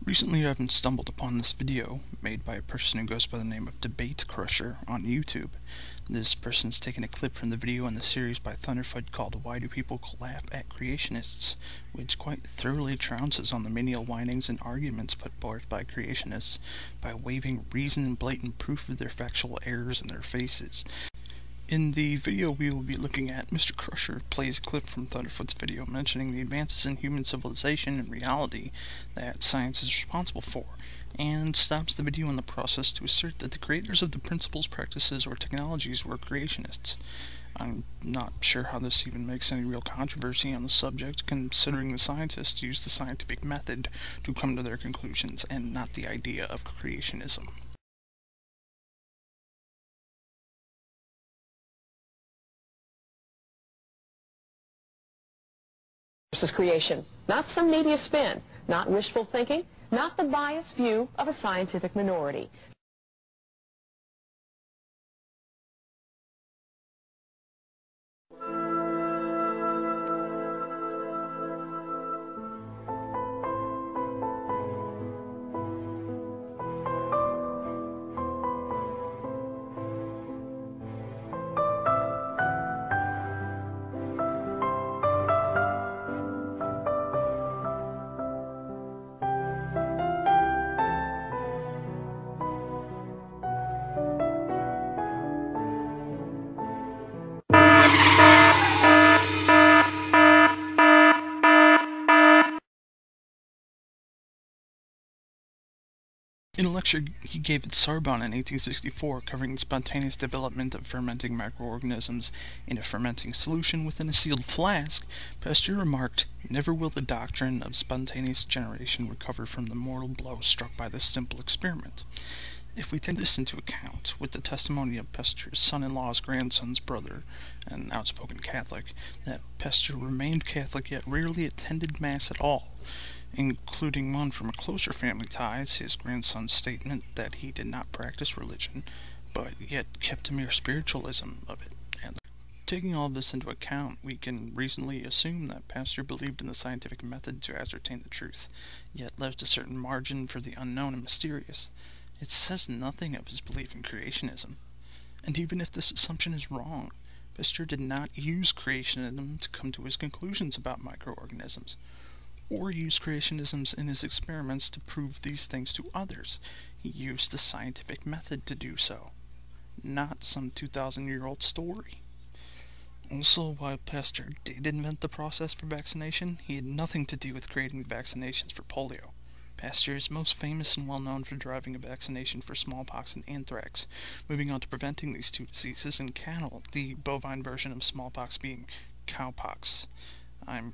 Recently I've stumbled upon this video made by a person who goes by the name of DebateCrusher on YouTube. This person's taken a clip from the video in the series by Thunderfoot called Why Do People Laugh at Creationists, which quite thoroughly trounces on the menial whinings and arguments put forth by creationists by waving reason and blatant proof of their factual errors in their faces. In the video we will be looking at, Mr. Crusher plays a clip from Thunderfoot's video mentioning the advances in human civilization and reality that science is responsible for, and stops the video in the process to assert that the creators of the principles, practices, or technologies were creationists. I'm not sure how this even makes any real controversy on the subject, considering the scientists used the scientific method to come to their conclusions and not the idea of creationism. Versus creation. Not some media spin, not wishful thinking, not the biased view of a scientific minority. In a lecture he gave at Sorbonne in 1864 covering the spontaneous development of fermenting microorganisms in a fermenting solution within a sealed flask, Pasteur remarked, "Never will the doctrine of spontaneous generation recover from the mortal blow struck by this simple experiment." If we take this into account, with the testimony of Pasteur's son-in-law's grandson's brother, an outspoken Catholic, that Pasteur remained Catholic yet rarely attended Mass at all, including one from closer family ties, his grandson's statement that he did not practice religion, but yet kept a mere spiritualism of it. And taking all this into account, we can reasonably assume that Pasteur believed in the scientific method to ascertain the truth, yet left a certain margin for the unknown and mysterious. It says nothing of his belief in creationism. And even if this assumption is wrong, Pasteur did not use creationism to come to his conclusions about microorganisms, or use creationism in his experiments to prove these things to others. He used the scientific method to do so, not some 2,000-year-old story. Also, while Pasteur did invent the process for vaccination, he had nothing to do with creating the vaccinations for polio. Pasteur is most famous and well known for driving a vaccination for smallpox and anthrax, moving on to preventing these two diseases in cattle, the bovine version of smallpox being cowpox. I'm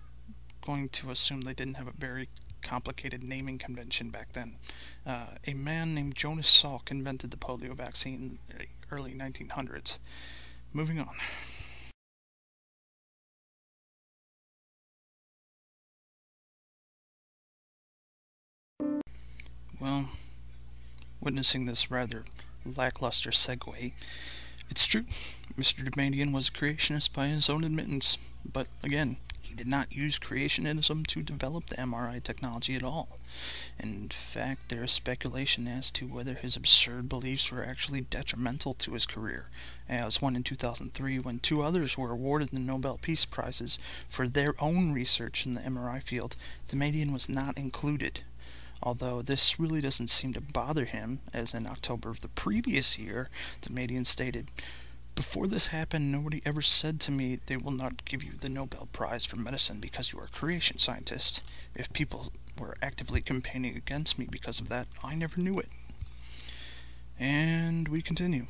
going to assume they didn't have a very complicated naming convention back then. A man named Jonas Salk invented the polio vaccine in the early 1900s. Moving on. Well, witnessing this rather lackluster segue, it's true, Mr. Demadian was a creationist by his own admittance, but again, he did not use creationism to develop the MRI technology at all. In fact, there is speculation as to whether his absurd beliefs were actually detrimental to his career, as one in 2003 when two others were awarded the Nobel Peace Prizes for their own research in the MRI field, Demadian was not included. Although this really doesn't seem to bother him, as in October of the previous year, Demadian stated, "Before this happened, nobody ever said to me they will not give you the Nobel Prize for Medicine because you are a creation scientist. If people were actively campaigning against me because of that, I never knew it." And we continue.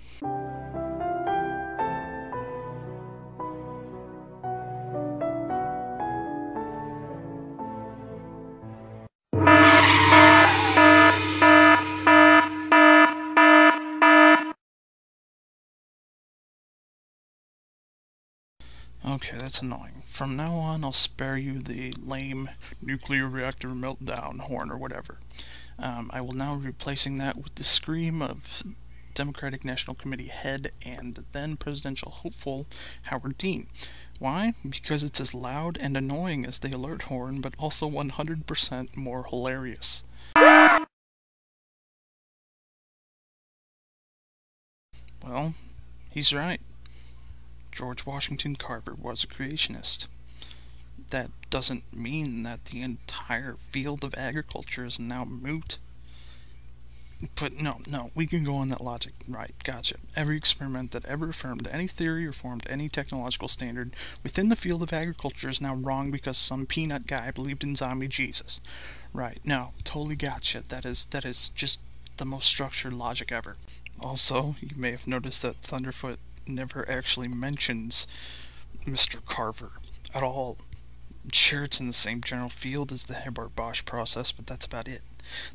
Okay, that's annoying. From now on, I'll spare you the lame nuclear reactor meltdown horn or whatever. I will now be replacing that with the scream of Democratic National Committee head and then presidential hopeful Howard Dean. Why? Because it's as loud and annoying as the alert horn, but also 100% more hilarious. Well, he's right. George Washington Carver was a creationist. That doesn't mean that the entire field of agriculture is now moot. But no, we can go on that logic. Right, gotcha. Every experiment that ever affirmed any theory or formed any technological standard within the field of agriculture is now wrong because some peanut guy believed in zombie Jesus. Right, no, totally gotcha. That is just the most structured logic ever. Also, you may have noticed that Thunderfoot never actually mentions Mr. Carver at all. Sure, it's in the same general field as the Haber-Bosch process, but that's about it.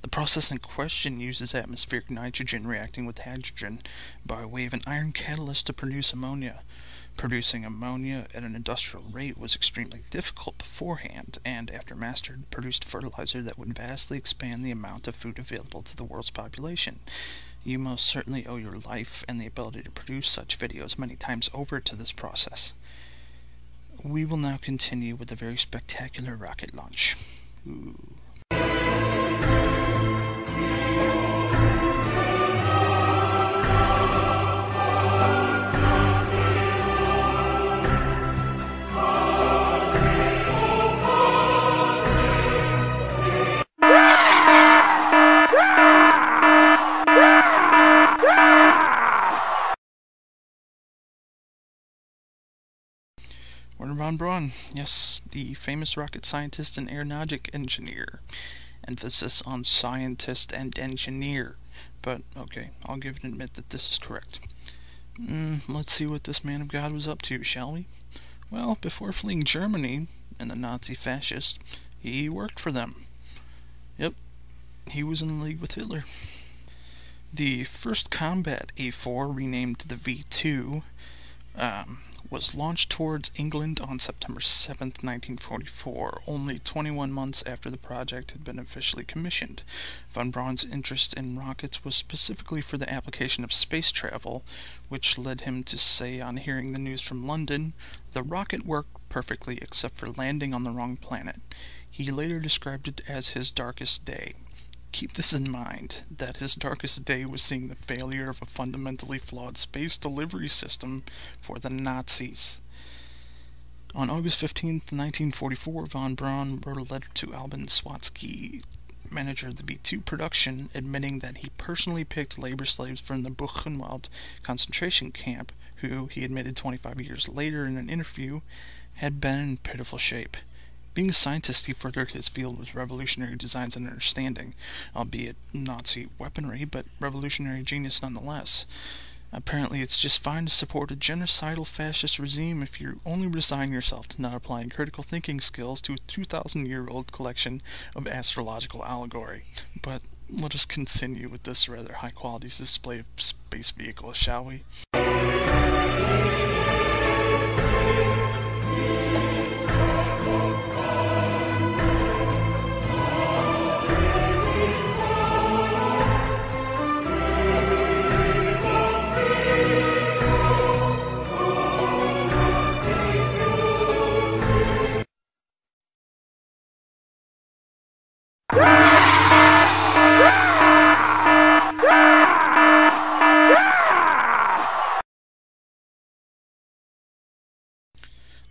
The process in question uses atmospheric nitrogen reacting with hydrogen by way of an iron catalyst to produce ammonia. Producing ammonia at an industrial rate was extremely difficult beforehand, and after mastered, produced fertilizer that would vastly expand the amount of food available to the world's population. You most certainly owe your life and the ability to produce such videos many times over to this process. We will now continue with a very spectacular rocket launch. Ooh. Wernher von Braun, yes, the famous rocket scientist and aeronautic engineer. Emphasis on scientist and engineer, but okay, I'll give it and admit that this is correct. Let's see what this man of God was up to, shall we? Well, before fleeing Germany and the Nazi fascists, he worked for them. Yep, he was in league with Hitler. The first combat A4, renamed the V2, was launched towards England on September 7th, 1944, only 21 months after the project had been officially commissioned. Von Braun's interest in rockets was specifically for the application of space travel, which led him to say on hearing the news from London, "The rocket worked perfectly except for landing on the wrong planet." He later described it as his darkest day. Keep this in mind, that his darkest day was seeing the failure of a fundamentally flawed space delivery system for the Nazis. On August 15th, 1944, von Braun wrote a letter to Albin Swatsky, manager of the V2 production, admitting that he personally picked labor slaves from the Buchenwald concentration camp, who, he admitted 25 years later in an interview, had been in pitiful shape. Being a scientist, he furthered his field with revolutionary designs and understanding, albeit Nazi weaponry, but revolutionary genius nonetheless. Apparently, it's just fine to support a genocidal fascist regime if you only resign yourself to not applying critical thinking skills to a 2,000-year-old collection of astrological allegory. But let us continue with this rather high-quality display of space vehicles, shall we?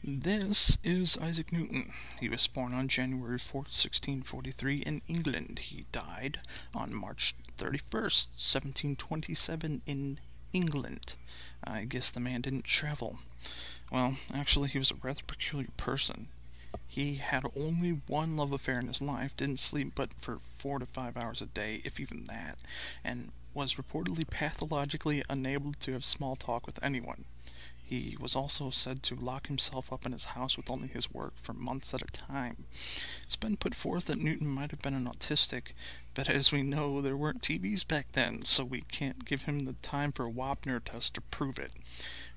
This is Isaac Newton. He was born on January 4th, 1643 in England. He died on March 31st, 1727 in England. I guess the man didn't travel. Well, actually, he was a rather peculiar person. He had only one love affair in his life, didn't sleep but for 4 to 5 hours a day, if even that, and was reportedly pathologically unable to have small talk with anyone. He was also said to lock himself up in his house with only his work for months at a time. It's been put forth that Newton might have been an autistic, but as we know, there weren't TVs back then, so we can't give him the time for a Wapner test to prove it.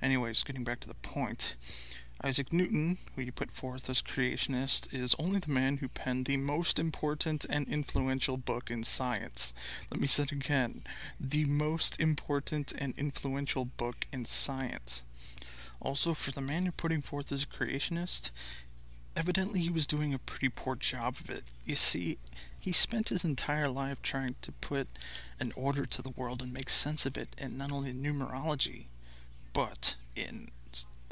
Anyways, getting back to the point, Isaac Newton, who you put forth as creationist, is only the man who penned the most important and influential book in science. Let me say it again, the most important and influential book in science. Also, for the man you're putting forth as a creationist, Evidently he was doing a pretty poor job of it. You see, he spent his entire life trying to put an order to the world and make sense of it in not only numerology, but in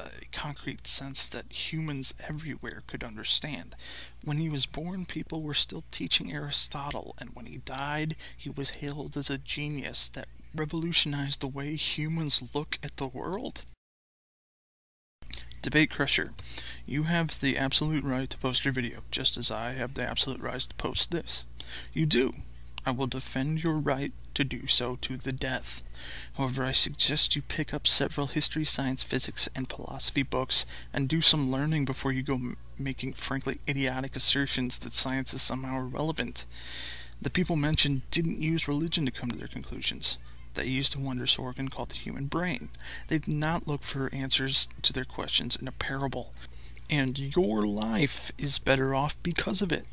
a concrete sense that humans everywhere could understand. When he was born, people were still teaching Aristotle, and when he died, he was hailed as a genius that revolutionized the way humans look at the world. DebateCrusher, you have the absolute right to post your video, just as I have the absolute right to post this. You do. I will defend your right to do so to the death. However, I suggest you pick up several history, science, physics, and philosophy books and do some learning before you go making frankly idiotic assertions that science is somehow irrelevant. The people mentioned didn't use religion to come to their conclusions. They used a wondrous organ called the human brain. They did not look for answers to their questions in a parable. And your life is better off because of it.